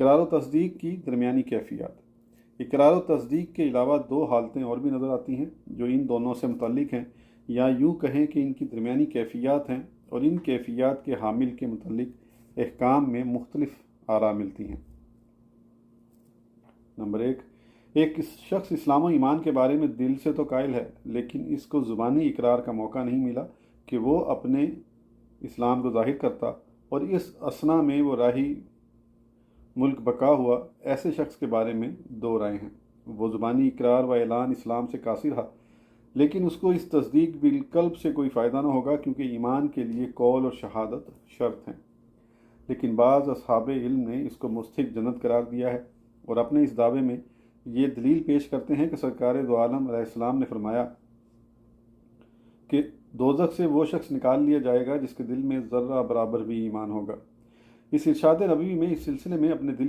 اقرار و تصدیق کی درمیانی کیفیات۔ اقرار و تصدیق کے علاوہ دو حالتیں اور بھی نظر آتی ہیں جو ان دونوں سے متعلق ہیں، یا یوں کہیں کہ ان کی درمیانی کیفیات ہیں، اور ان کیفیات کے حامل کے متعلق احکام میں مختلف آراء ملتی ہیں۔ نمبر ایک شخص اسلام و ایمان کے بارے میں دل سے تو قائل ہے، لیکن اس کو زبانی اقرار کا موقع نہیں ملا کہ وہ اپنے اسلام کو ظاہر کرتا، اور اس اثنا میں وہ راہی ملک بقا ہوا۔ ایسے شخص کے بارے میں دو رائے ہیں۔ وہ زبانی اقرار و اعلان اسلام سے قاصر رہا، لیکن اس کو اس تصدیق بالقلب سے کوئی فائدہ نہ ہوگا، کیونکہ ایمان کے لیے قول اور شہادت شرط ہیں۔ لیکن بعض اصحاب علم نے اس کو مستحق جنت قرار دیا ہے، اور اپنے اس دعوے میں یہ دلیل پیش کرتے ہیں کہ سرکار دو عالم علیہ السلام نے فرمایا کہ دوزخ سے وہ شخص نکال لیا جائے گا جس کے دل میں ذرہ برابر بھی ایمان ہوگا۔ اس ارشاد نبوی میں اس سلسلے میں اپنے دل